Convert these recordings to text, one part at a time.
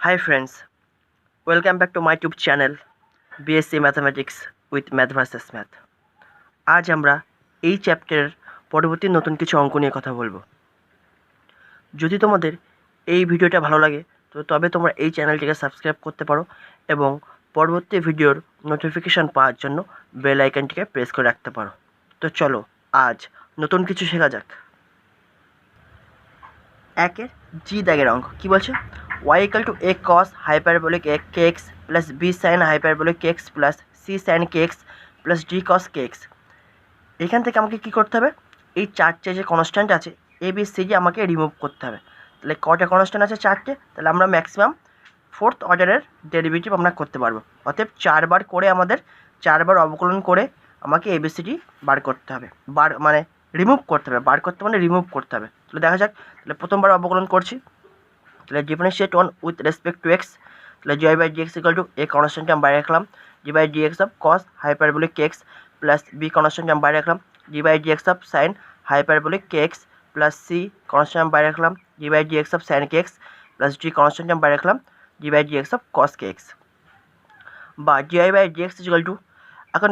Hi friends, welcome back to my YouTube channel BSc Mathematics with Math vs Math। আজ আমরা এই চ্যাপ্টারের পরবর্তী নতুন কিছু অঙ্ক নিয়ে কথা বলবো। যদি তোমাদের এই ভিডিওটা ভালো লাগে তবে তোমরা এই চ্যানেলটিকে সাবস্ক্রাইব করতে পারো এবং পরবর্তী ভিডিওর নোটিফিকেশান পাওয়ার জন্য বেল আইকনটিকে প্রেস করে রাখতে পারো। তো চলো আজ নতুন কিছু শেখা যাক। একের জি দাগের অঙ্ক কী বলছে? y = a cos hyperbolic kx plus b sin hyperbolic kx plus c sin kx plus d cos kx। এখান থেকে আমাকে কী করতে হবে? এই চারটে যে কনস্ট্যান্ট আছে এ বি সি ডি আমাকে রিমুভ করতে হবে। তাহলে কটা কনস্ট্যান্ট আছে? চারটে। তাহলে আমরা ম্যাক্সিমাম ফোর্থ অর্ডারের ডেরিভেটিভ আমরা করতে পারবো। অতএব চারবার অবকলন করে আমাকে এ বি সি ডি বার করতে হবে, রিমুভ করতে হবে। বার করতে মানে রিমুভ করতে হবে। তাহলে দেখা যাক। তাহলে প্রথমবার অবকলন করছি। তাহলে differentiate on with respect to x. তাহলে d by D x equal to a constant আমি বাইরে রাখলাম, d by D x of cos hyperbolic k x plus b constant আমি বাইরে রাখলাম, d by D x of sine hyperbolic k x plus c constant আমি বাইরে রাখলাম, d by D x of sine K x plus d constant আমি বাইরে রাখলাম, d by D x of cos K x. বা d by D x equal to, এখন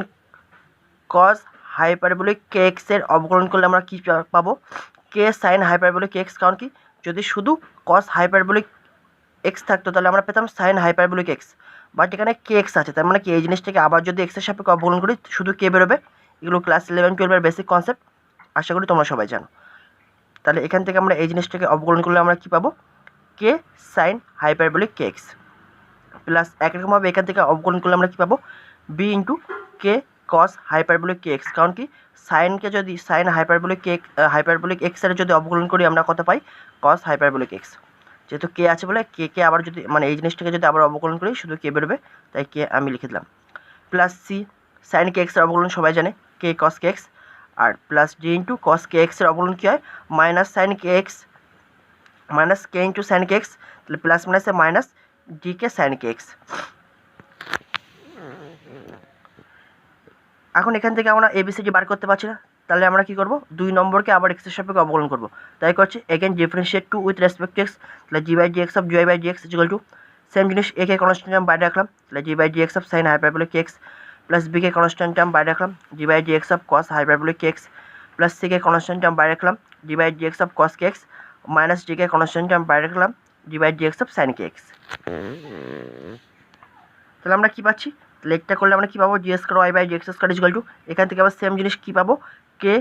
cos hyperbolic কে এক্সের অবকলন করলে আমরা কী পাবো? কে সাইন হাইপারবোলিক কে এক্স। কারণ কি, যদি শুধু কস হাইপারবোলিক এক্স থাকতো তাহলে আমরা পেতাম সাইন হাইপারবোলিক এক্স, বাট এখানে কে এক্স আছে, তার মানে কি এই জিনিসটাকে আবার যদি এক্সের সাপেক্ষে অবকলন করি শুধু কে বেরোবে। এগুলো ক্লাস 11-12-এর বেসিক কনসেপ্ট, আশা করি তোমরা সবাই জানো। তাহলে এখান থেকে আমরা এই জিনিসটাকে অবকলন করলে আমরা কী পাবো? কে sign hyperbolic k x plus একরকমভাবে এখান থেকে অবকলন করলে আমরা কী পাবো? বি ইন্টু কে কস হাইপারবোলিক কে এক্স। কারণ কি, সাইনকে যদি সাইন হাইপারবোলিক এক্সের যদি অবকলন করি আমরা কত পাই? কস হাইপারবোলিক এক্স। যেহেতু কে আছে বলে কে আবার যদি এই জিনিসটাকে যদি আবার অবকলন করি শুধু কে বেরোবে, তাই কে আমি লিখে দিলাম। প্লাস সি সাইন কে এক্সের অবকলন সবাই জানে, কে কস কে এক্স। আর প্লাস ডি ইন্টু কস কে এক্সের অবকলন কী হয়? মাইনাস সাইন কে এক্স মাইনাস কে ইন্টু সাইন কে এক্স। তাহলে প্লাস মাইনাসে মাইনাস ডি কে সাইন কে এক্স। এখন এখান থেকে আমরা এবিসিডি বার করতে পারছি না, তাহলে আমরা কী করবো? 2 নম্বরকে আবার এক্সের সাপেক্ষে অবকলন করবো। তাই করছি again differentiate two with respect to x. তাহলে d by D x of d by D x equal to same জিনিস এ কে কনস্ট্যান্ট আমি বাইরে রাখলাম, তাহলে d by D x of sine hyperbolic k x plus b k constant আমি বাইরে রাখলাম, d by D x of cos hyperbolic k x plus c k constant আমি বাইরে রাখলাম, d by D x of cos K x minus d k constant আমি বাইরে রাখলাম, d by D x of sine K x. তাহলে আমরা কী পাচ্ছি? তাহলে এটা করলে আমরা কী পাবো? D square y by d x square equal to, এখান থেকে আবার সেম জিনিস কী পাবো? কে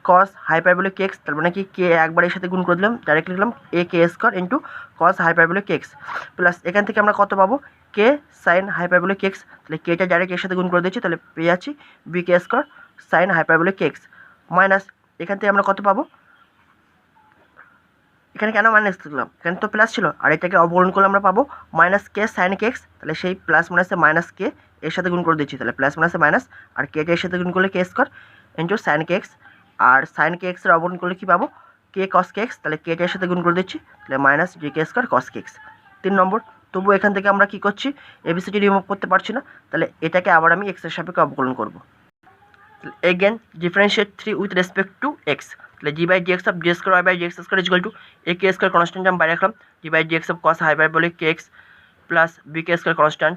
কস হাইপারবোলিক কে এক্স, তার মানে কি কে একবার এর সাথে গুণ করে দিলাম, ডাইরেক্ট লিখলাম এ k square into cos hyperbolic k x plus এখান থেকে আমরা কত পাবো? কে সাইন হাইপারবোলিক কে এক্স। তাহলে কেটা ডাইরেক্ট এর সাথে গুণ করে দিচ্ছি, তাহলে পেয়ে যাচ্ছি B k square sine hyperbolic k x minus এখান থেকে আমরা কত পাবো? এখানে কেন মাইনাস লিখলাম? এখানে তো প্লাস ছিল, আর এটাকে অবকলন করলে আমরা পাবো মাইনাস কে সাইন কে এক্স। তাহলে সেই প্লাস মাইনাসে মাইনাস কে এর সাথে গুণ করে দিচ্ছি, তাহলে প্লাস মাইনাসে মাইনাস, আর কেটা এর সাথে গুণ করলে কে স্কোয়ার ইন্টু সাইন কে এক্স, আর সাইন কে এক্সের অবকলন করলে কী পাবো? কে কস কে এক্স। তাহলে কেটা এর সাথে গুণ করে দিচ্ছি, তাহলে মাইনাস জি কে স্কোয়ার কস কে এক্স। 3 নম্বর। তবু এখান থেকে আমরা কী করছি? এবিসিডি রিমুভ করতে পারছি না, তাহলে এটাকে আবার আমি এক্সের সাপেক্ষে অবকলন করবো। Again differentiate 3 with respect to x. তাহলে d by D x of d square y by d x square equal to a k square constant আমি বাইরে রাখলাম, d by D x of cos hyperbolic k x plus b k square constant,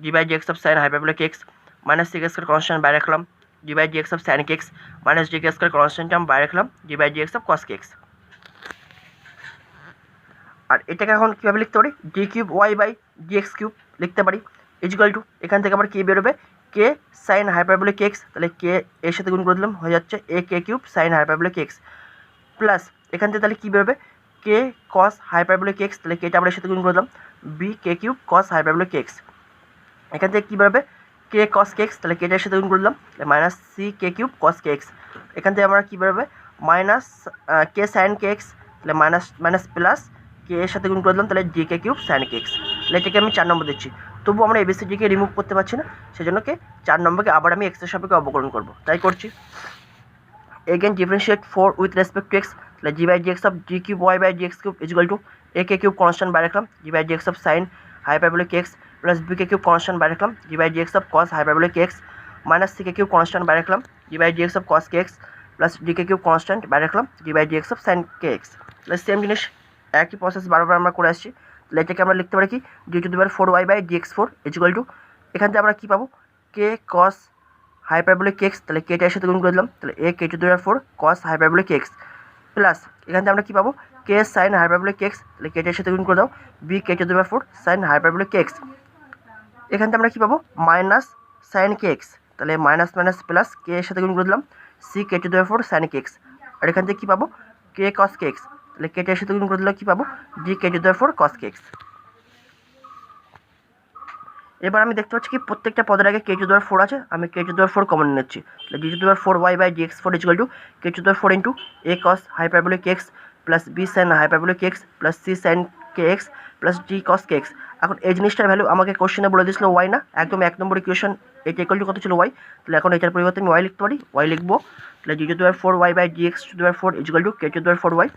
d by D x of sine hyperbolic k x minus c k square constant বাইরে রাখলাম, d by D x of sine K x minus d k square constant আমি বাইরে রাখলাম, d by D x of cos K x. আর এটাকে এখন কীভাবে লিখতে পারি? D cube y by D x cube লিখতে পারি ইকুয়াল টু, এখান থেকে আবার কী বেরোবে? কে সাইন হাইপারবোলিক এক্স, তাহলে কে এর সাথে গুণ করে দিলাম, হয়ে যাচ্ছে a k cube sine hyperbolic x plus এখান থেকে তাহলে কী বেরোবে? কে কস হাইপারবোলিক এক্স, তাহলে কেটা আমরা এর সাথে গুণ করে দিলাম, বি কে কিউব কস হাইপারবোলিক এক্স। এখান থেকে কী বেরোবে? কে কস কে এক্স, তাহলে কেটার সাথে গুণ করে দিলাম, তাহলে মাইনাস সি কে কিউব কস কে এক্স। এখান থেকে আমরা কী বেরোবে? মাইনাস কে সাইন কে এক্স, তাহলে মাইনাস মাইনাস প্লাস কে এর সাথে গুণ করে দিলাম, তাহলে ডি কে কিউব সাইন কে এক্স। তাহলে এটাকে আমি 4 নম্বর দিচ্ছি। তবু আমরা এবিসিডিকে রিমুভ করতে পারছি না, সেজন্য 4 নম্বরকে আবার আমি এক্সের সাপেক্ষে অবকলন করবো, তাই করছি। Again differentiate 4 with respect to x. তাহলে d by D x of d cube y by D x cube equal to a k cube constant বাইরে রাখলাম, d by D x of sine hyperbolic x plus b k cube constant বাইরে রাখলাম, d by D x of cos hyperbolic x minus c k cube constant বাইরে রাখলাম, d by D x of cos K x plus d k cube constant বাইরে রাখলাম, d by D x of sine K x. তাহলে same জিনিস একই process বারবার আমরা করে আসছি। তাহলে এটাকে আমরা লিখতে পারি কি D to the power 4y by D X 4 equal to এখান থেকে আমরা কী পাবো কে কস হাইপারবোলিক এক্স, তাহলে কেটা এর সাথে গুণ করে দিলাম, তাহলে a k to the power 4 cos hyperbolic x plus এখান থেকে আমরা কী পাবো কে সাইন হাইপারবোলিক এক্স, তাহলে কেটা এর সাথে গুণ করে দাও b k to the power 4 sine hyperbolic x. এখান থেকে আমরা কী পাবো মাইনাস সাইন কে এক্স, তাহলে মাইনাস মাইনাস প্লাস কে এর সাথে গুণ করে দিলাম c k to the power 4 sine K x. আর এখান থেকে কী পাবো কে কস কে এক্স, তাহলে কেটা এর সাথে গুণ করে দিলে কী পাবো D K to the power 4 cos K x. এবার আমি দেখতে পাচ্ছি কি প্রত্যেকটা পদের আগে কে টু দি পাওয়ার 4 আছে, আমি কে টু দি পাওয়ার 4 কমন নিচ্ছি, তাহলে D to the power 4y by D X 4 equal to K to the power 4 into A cos hyperbolic x plus B sine hyperbolic x plus C sine K x plus D cos K X. এখন এই জিনিসটার value আমাকে কোশ্চেনে বলে দিয়েছিল Y না, একদম 1 নম্বর equation এটা ইকুয়াল টু কত ছিল ওয়াই, তাহলে এখন এটার পরিবর্তে আমি ওয়াই লিখতে পারি, ওয়াই লিখবো, তাহলে D to the power 4y by D x to the power 4 equal to K to the power 4y।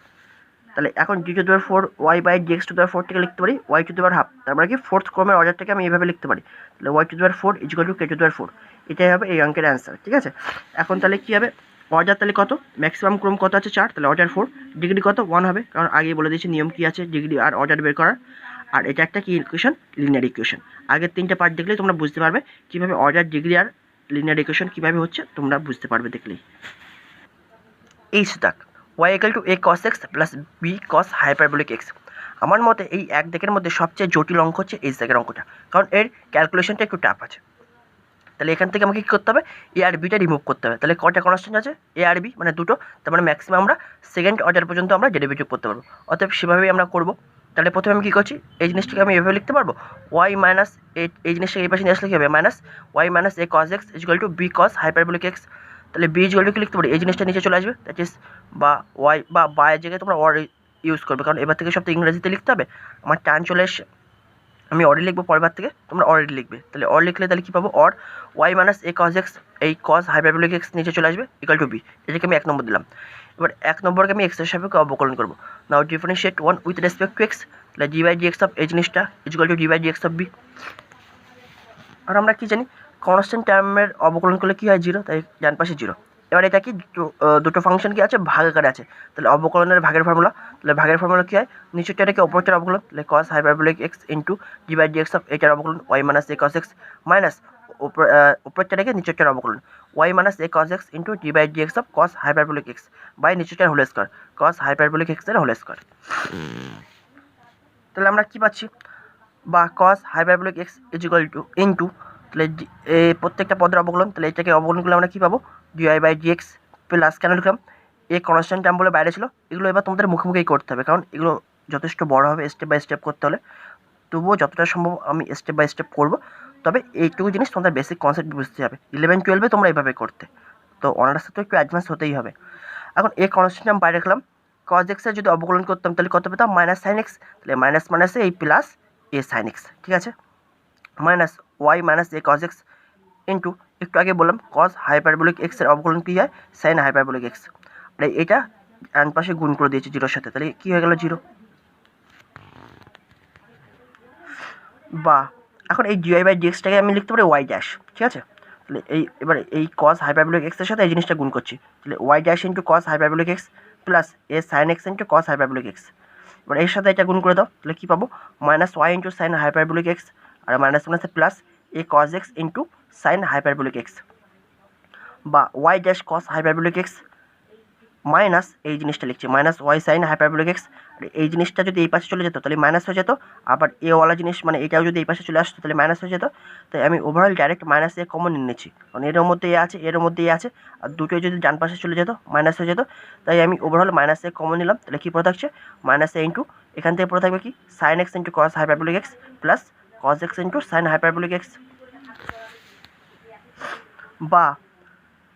তাহলে এখন d to the power 4y by D x to the power 4 থেকে লিখতে পারি y to the power half, তার মানে কি fourth ক্রমের অর্ডারটাকে আমি এইভাবে লিখতে পারি, তাহলে y to the power 4 equal to K to the power 4, এটাই হবে এই অঙ্কের অ্যান্সার। ঠিক আছে, এখন তাহলে কী হবে অর্ডার তাহলে কত ম্যাক্সিমাম ক্রম কত আছে 4, তাহলে অর্ডার 4, ডিগ্রি কত 1 হবে, কারণ আগেই বলে দিয়েছি নিয়ম কী আছে ডিগ্রি আর অর্ডার বের করার। আর এটা একটা কি ইকুয়েশন লিনিয়ার ইকুয়েশন, আগের 3টা পার্ট দেখলেই তোমরা বুঝতে পারবে কীভাবে অর্ডার ডিগ্রি আর লিনিয়ার ইকুয়েশন কীভাবে হচ্ছে তোমরা বুঝতে পারবে দেখলেই। এই sutak y equal to a cos x plus b cos hyperbolic x। আমার মতে এই এক দিকের মধ্যে সবচেয়ে জটিল অঙ্ক হচ্ছে এই দিকের অঙ্কটা, কারণ এর ক্যালকুলেশনটা একটু টাফ আছে। তাহলে এখান থেকে আমাকে কী করতে হবে এ আর বিটা রিমুভ করতে হবে, তাহলে কটা কনস্ট্যান্ট আছে এ আর বি মানে দুটো, তার মানে ম্যাক্সিমাম আমরা সেকেন্ড অর্ডার পর্যন্ত আমরা ডেরিভেটিভ করতে পারবো, অতএব সেভাবেই আমরা করবো। তাহলে প্রথমে আমি কী করছি এই জিনিসটাকে আমি এভাবে লিখতে পারবো ওয়াই মাইনাস এই জিনিসটাকে এই পাশে নিয়ে আসলে কী হবে minus Y minus A cos X equal to B cos hyperbolic x, তাহলে বি ইকুয়াল টু কি লিখতে পারি এই জিনিসটা নিচে চলে আসবে দ্যাট ইজ বা ওয়াই বা বায়ের জায়গায় তোমরা অর ইউজ করবে, কারণ এবার থেকে সব তো ইংরেজিতে লিখতে হবে, আমার টান চলে এসে আমি অর্ডার লিখবো পরের থেকে তোমরা অর্ডার লিখবে, তাহলে অর লিখলে তাহলে কী পাবো or Y minus A cos X এই কস হাইপারবোলিক এক্স নিচে চলে আসবে ইকুয়াল টু বি, এটাকে আমি 1 নম্বর দিলাম। এবার 1 নম্বরকে আমি এক্সের সাপেক্ষে অবকলন করবো, now differentiate 1 with respect to x, তাহলে d by D x of এই জিনিসটা equal to d by D x of b. আর আমরা কী জানি কনস্ট্যান্ট টার্মের অবকলন করলে কী হয় 0, তাই ডান পাশে 0। এবার এটা কি দুটো ফাংশন কি আছে ভাগ আকারে আছে, তাহলে অবকলনের ভাগের ফর্মুলা, তাহলে ভাগের ফর্মুলা কী হয় নিচেরটাকে অপরটার অবকলন, তাহলে cos hyperbolic x into d by D x of এটার অবকলন ওয়াই মাইনাস এ কস এক্স মাইনাস উপরটাকে নিচেরটার অবকলন y minus A cos x into d by D x of cos hyperbolic x by নিচেরটার হোল স্কোয়ার কস হাইপারবোলিক এক্সের whole square. তাহলে আমরা কী পাচ্ছি বা cos hyperbolic x equal to into, তাহলে এই প্রত্যেকটা পদের অবকলন, তাহলে এটাকে অবকলন করলে আমরা কী পাবো ডিআই বাই ডিএক্স প্লাস কেন লিখলাম এ কনস্ট্যান্ট টার্ম বলে বাইরে ছিল, এগুলো এবার তোমাদের মুখোমুখি করতে হবে, কারণ এগুলো যথেষ্ট বড় হবে স্টেপ বাই স্টেপ করতে হলে, তবুও যতটা সম্ভব আমি স্টেপ বাই স্টেপ করবো, তবে এইটুকু জিনিস তোমাদের বেসিক কনসেপ্ট বুঝতে হবে, 11-12 তোমরা এইভাবে করতে, তো অনার্সে তো একটু অ্যাডভান্স হতেই হবে। এখন এ কনস্ট্যান্ট টার্ম বাইরে রাখলাম, কজ এক্সের যদি অবকলন করতাম তাহলে কত পেতাম মাইনাস সাইন এক্স, তাহলে মাইনাস মাইনাসে এই প্লাস এ সাইন এক্স, ঠিক আছে মাইনাস ওয়াই মাইনাস এ কজ এক্স ইন্টু একটু আগে বললাম কজ হাইপারবোলিক এক্সের অবকলন কী হয় সাইন হাইপারবোলিক এক্স, আর এটা ডান পাশে গুণ করে দিয়েছি 0-এর সাথে, তাহলে কী হয়ে গেল 0 বা এখন এই ডিআই বাই ডিএক্সটাকে আমি লিখতে পারি ওয়াই ড্যাশ, ঠিক আছে তাহলে এবার এই কস হাইপারবোলিক এক্সের সাথে এই জিনিসটা গুণ করছি, তাহলে y dash into cos hyperbolic x plus a sine x into cos hyperbolic x, এবার এর সাথে এটা গুণ করে দাও, তাহলে কী পাবো minus Y into sine hyperbolic x আর মাইনাস মাইনাসে plus a cos x into sine hyperbolic x বা y dash cos hyperbolic x minus এই জিনিসটা লিখছি minus y sine hyperbolic x, আর এই জিনিসটা যদি এই পাশে চলে যেত তাহলে মাইনাস হয়ে যেত, আবার এ ওয়ালা জিনিস মানে এটাও যদি এই পাশে চলে আসতো তাহলে মাইনাস হয়ে যেত, তাই আমি overall direct minus a common নিয়ে নিচ্ছি, কারণ এর মধ্যে এ আছে এর মধ্যে এ আছে, আর দুটোই যদি ডান পাশে চলে যেত মাইনাস হয়ে যেত, তাই আমি ওভারঅল মাইনাস এ কমন নিলাম, তাহলে কী পড়ে থাকছে মাইনাস এ ইন্টু এখান থেকে পড়ে থাকবে কি sine x into cos hyperbolic x plus cos x into sine hyperbolic x বা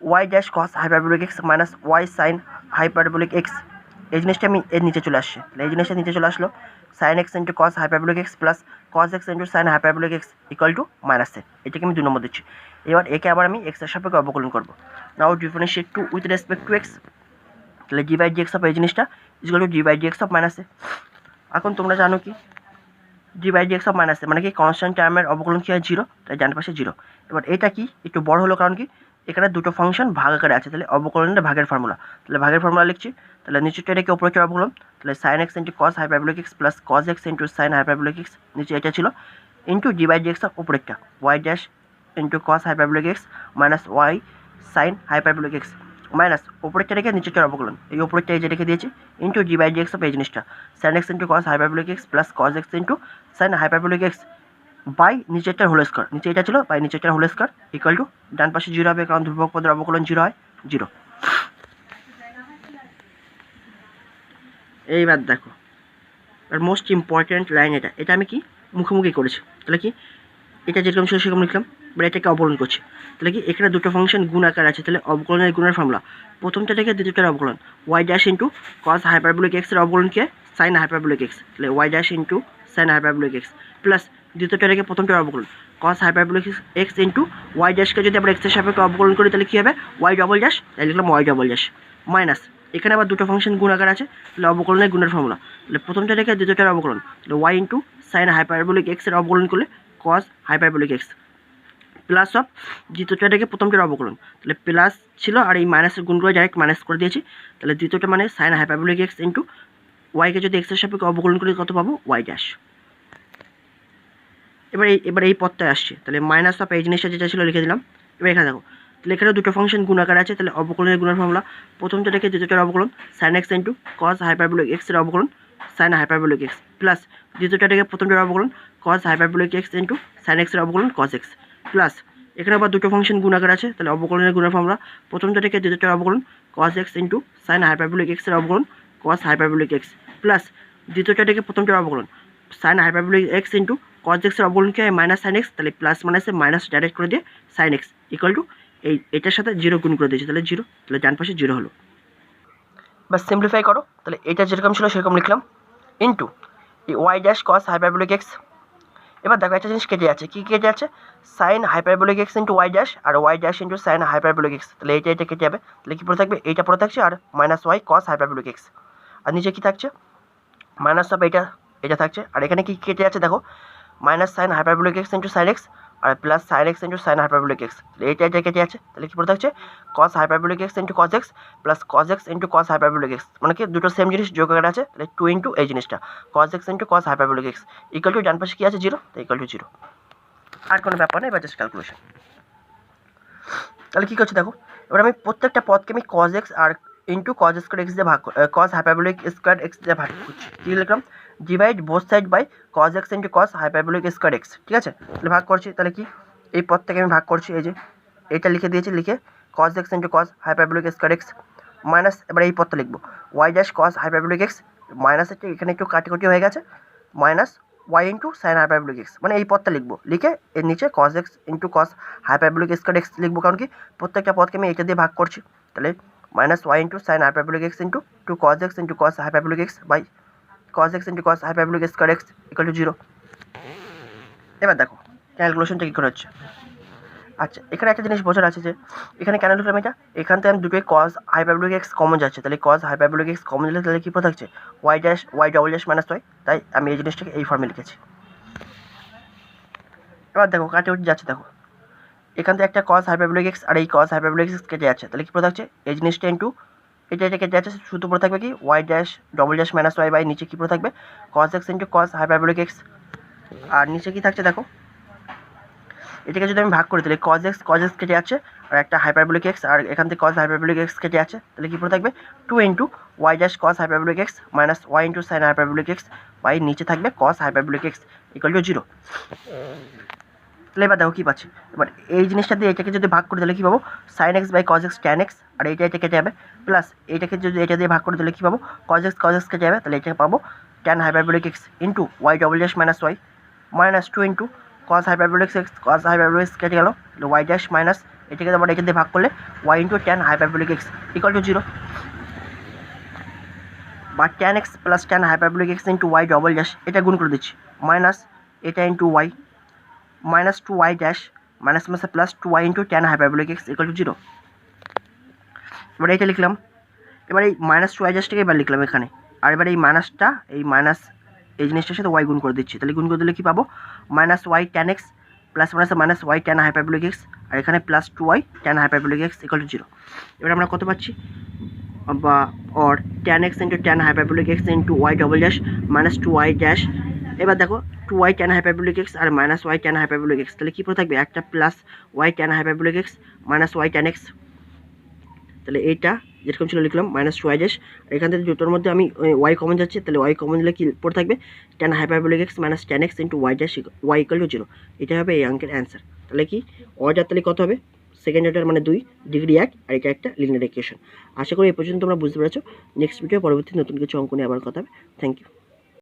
y dash cos hyperbolic x minus y sine hyperbolic x, এই জিনিসটা আমি এর নিচে চলে আসছে, তাহলে এই জিনিসটা নিচে চলে আসলো sine x into cos hyperbolic x plus cos x into sine hyperbolic x equal to minus a, এটাকে আমি 2 নম্বর দিচ্ছি। এবার একে আবার আমি এক্সের সাপেক্ষে অবকলন করবো, now differentiate two with respect to x, তাহলে d by D x of এই জিনিসটা equal to d by D x of minus a. এখন তোমরা জানো কি d by D x of minus a মানে কি কনস্ট্যান্ট টার্মের অবকলন কী হয় 0, তাই ডান পাশে 0। এবার এটা কি একটু বড় হলো কারণ কি এখানে দুটো ফাংশন ভাগ আকারে আছে, তাহলে অবকলনের ভাগের ফর্মুলা, তাহলে ভাগের ফর্মুলা লিখছি। তাহলে নিচেরটা এটাকে উপরে অবকলন, তাহলে sine x into cos hyperbolic x plus cos x into sine hyperbolic x, নিচে এটা ছিল into d by D x উপরেরটা y dash into cos hyperbolic x minus y sine hyperbolic x minus উপরেরটা রেখে নিচেরটার অবকলন, এই উপরেরটা এই যে রেখে দিয়েছি into d by D x এই জিনিসটা sine x into cos hyperbolic x plus cos x into sine hyperbolic x by নিচেরটার হোল স্কোয়ার, নিচে এটা ছিল বাই নিচেরটার হোল স্কোয়ার ইকুয়াল টু ডান পাশে 0 হবে, কারণ ধ্রুবক পদের অবকলন 0 হয় 0। এইবার দেখো আর মোস্ট ইম্পর্ট্যান্ট লাইন এটা আমি কি মুখোমুখি করেছি, তাহলে কি এটা যেরকম ছিল সেরকম লিখলাম, এবার এটাকে অবকলন করছি, তাহলে কি এখানে দুটো ফাংশন গুণ আকার আছে, তাহলে অবকলনের গুণের ফর্মুলা প্রথমটা থেকে দ্বিতীয়টার অবকলন y dash into cos hyperbolic এক্সের অবকলনকে সাইন হাইপারবোলিক এক্স, তাহলে y dash into sine hyperbolic x plus দ্বিতীয়টা রেখে প্রথমটার অবকলন cos hyperbolic x into y ড্যাশকে যদি আমরা এক্সের সাপেক্ষে অবকলন করি তাহলে কী হবে ওয়াই ডবল ড্যাশ, তাহলে লিখলাম ওয়াই ডবল ড্যাশ মাইনাস এখানে আবার দুটো ফাংশন গুণ আকার আছে, তাহলে অবকলনের গুণের ফর্মুলা, তাহলে প্রথমটা রেখে দ্বিতীয়টার অবকলন, তাহলে ওয়াই ইন্টু সাইন হাইপারবোলিক এক্সের অবকলন করলে কস হাইপারবোলিক এক্স প্লাস অফ দ্বিতীয়টা রেখে প্রথমটার অবকলন, তাহলে প্লাস ছিল আর এই মাইনাসের গুণ করে ডাইরেক্ট মাইনাস করে দিয়েছি, তাহলে দ্বিতীয়টা মানে সাইন হাইপারবোলিক এক্স ইন্টু ওয়াইকে যদি এক্সের সাপেক্ষে অবকলন করি কত পাবো ওয়াই ড্যাশ। এবার এই পদটায় আসছে, তাহলে মাইনাস অফ এই জিনিসটা যেটা ছিল লিখে দিলাম। এবার এখানে দেখো, তাহলে এখানে দুটো ফাংশন গুণ আকার আছে, তাহলে অবকলনের গুণের ফর্মুলা প্রথমটা রেখে দ্বিতীয়টার অবকলন sine x into cos hyperbolic এক্সের অবকলন সাইন হাইপারবোলিক এক্স প্লাস দ্বিতীয়টা রেখে প্রথমটার অবকলন cos hyperbolic x into sign এক্সের অবকলন কস এক্স প্লাস এখানে আবার দুটো ফাংশন গুণ আকার আছে, তাহলে অবকলনের গুণের ফর্মুলা প্রথমটা থেকে দ্বিতীয়টার অবকলন cos x into sine hyperbolic এক্সের অবকলন কস হাইপারবোলিক এক্স প্লাস দ্বিতীয়টা থেকে প্রথমটার অবকলন সাইন হাইপারবোলিক এক্স ইন্টু কস এক্সের অবকলনকে মাইনাস সাইন এক্স, তাহলে প্লাস মাইনাসে মাইনাস ডাইরেক্ট করে দিয়ে সাইন এক্স ইকুয়াল টু এটার সাথে 0 গুণ করে দিয়েছি, তাহলে 0, তাহলে ডান পাশে 0 হলো। বা সিম্পলিফাই করো, তাহলে এটা যেরকম ছিল সেরকম লিখলাম ইন্টু এই y dash cos hyperbolic x. এবার দেখো একটা জিনিস কেটে যাচ্ছে, কী কেটে যাচ্ছে sine hyperbolic x into Y dash আর y dash into sine hyperbolic x, তাহলে এটা কেটে যাবে, তাহলে কী পড়ে থাকবে এইটা পড়ে থাকছে আর minus y cos hyperbolic x, আর নিচে কী থাকছে মাইনাস অফ এটা থাকছে, আর এখানে কি কেটে যাচ্ছে দেখো minus sine hyperbolic x into sine x আর plus sine x into sine hyperbolic x, এটা কেটে যাচ্ছে, তাহলে কী পড়ে থাকছে cos hyperbolic x into cos x plus cos x into cos hyperbolic x, মানে কি দুটো সেম জিনিস যোগ আকারে আছে, তাহলে 2 ইন্টু এই জিনিসটা cos x into cos hyperbolic x equal to ডান পাশে কী আছে 0, তো ইকুয়াল টু 0। আর কোনো ব্যাপার নেই, এবার জাস্ট ক্যালকুলেশন। তাহলে কী করছি দেখো, এবার আমি প্রত্যেকটা পদকে আমি কস এক্স আর ইন্টু কস স্কোয়ার এক্স দিয়ে ভাগ কস হাইপারবোলিক স্কোয়ার এক্স দিয়ে ভাগ করছি, কী লিখলাম divide both side by cos x into cos hyperbolic square X, ঠিক আছে, তাহলে ভাগ করছি, তাহলে কি এই পদ থেকে আমি ভাগ করছি, এই যে এটা লিখে দিয়েছি, লিখে cos x into cos hyperbolic square x minus এবার এই পদটা লিখবো y dash cos hyperbolic x minus এখানে একটু কাটিকুটি হয়ে গেছে minus Y into sine hyperbolic x, মানে এই পদটা লিখবো, লিখে এর নিচে cos x into cos hyperbolic square x লিখবো, কারণ কি প্রত্যেকটা পদকে আমি এটা দিয়ে ভাগ করছি, তাহলে minus Y into sine hyperbolic x into two cos x into cos hyperbolic x by cos x into cos hyperbolic square X equal to 0। এবার দেখো ক্যালকুলেশনটা কী করে হচ্ছে। আচ্ছা এখানে একটা জিনিস বোঝার আছে যে এখানে কেন লিখলাম এটা, এখান থেকে আমি দুটোই কস হাইপারবোলিক এক্স কমন যাচ্ছে, তাহলে কস হাইপারবোলিক এক্স কমন দিলে তাহলে কী পড়ে থাকছে Y dash Y double dash minus Y, তাই আমি এই জিনিসটাকে এই ফর্মে লিখেছি। এবার দেখো কাটে উঠে যাচ্ছে, দেখো এখান থেকে একটা কস হাইপারবোলিক এক্স আর এই কস হাইপারবোলিক এক্স কেটে যাচ্ছে, তাহলে কী পড়ে থাকছে এই জিনিসটা ইন্টু এটা কেটে যাচ্ছে, শুধু পড়ে থাকবে কি y dash double dash minus y by নিচে কী পড়ে থাকবে cos x into cos hyperbolic x, আর নিচে কী থাকছে দেখো এটাকে যদি আমি ভাগ করি তাহলে কস এক্স কেটে যাচ্ছে আর একটা হাইপারবোলিক এক্স আর এখান থেকে কস হাইপারবোলিক এক্স কেটে যাচ্ছে, তাহলে কী পড়ে থাকবে 2 into Y dash cos hyperbolic x minus Y into sine hyperbolic x by নিচে থাকবে cos hyperbolic x equal to 0। তাহলে এবার দেখো কী পাচ্ছি, এবার এই জিনিসটা দিয়ে এটাকে যদি ভাগ করি তাহলে কী পাবো sine x by cos x tan x, আর এটা কেটে যাবে প্লাস এটাকে যদি এটা দিয়ে ভাগ করি তাহলে কী পাবো কস এক্স কেটে যাবে, তাহলে এটাকে পাবো tan hyperbolic x into y double dash minus Y minus 2 into cos hyperbolic x কেটে গেল, ওয়াই ড্যাশ মাইনাস এটাকে আবার এটা দিয়ে ভাগ করলে y into tan hyperbolic x equal to 0, বা tan x plus tan hyperbolic x into y double dash এটা গুণ করে দিচ্ছি মাইনাস এটা into y minus 2 y dash minus মাসে plus 2 y into tan hyperbolic x equal to 0। এবার এইটা লিখলাম, এবার এই মাইনাস 2 ওয়াই ড্যাশটাকে এবার লিখলাম এখানে, আর এবার এই মাইনাস এই জিনিসটার সাথে ওয়াই গুণ করে দিচ্ছি, তাহলে গুণ করে দিলে কী পাবো minus y tan x plus one আছে minus y tan hyperbolic x, আর এখানে plus two y tan hyperbolic x equal to 0। এবার আমরা কত পাচ্ছি, বা or tan x into tan hyperbolic x into y double dash minus two y dash. এবার দেখো two y tan hyperbolic x আর minus y tan hyperbolic x, তাহলে কী পড়ে থাকবে, একটা plus y tan hyperbolic x minus y tan x. তাহলে এইটা যেরকম ছিল লিখলাম মাইনাস টু ওয়াই ড্যাশ, এখান থেকে দুটোর মধ্যে আমি ওয়াই কমন যাচ্ছে, তাহলে ওয়াই কমন দিলে কী পড়ে থাকবে, tan hyperbolic x minus tan x into Y dash y equal to 0। এটা হবে এই অঙ্কের অ্যান্সার। তাহলে কি অর্ডার তাহলে কত হবে, সেকেন্ড অর্ডার মানে 2, ডিগ্রি 1, আর এটা একটা লিনিয়ার ইকুয়েশন। আশা করি এই পর্যন্ত তোমরা বুঝতে পেরেছো। নেক্সট ভিডিও পরবর্তী নতুন কিছু অঙ্ক নিয়ে আবার কথা হবে। Thank you.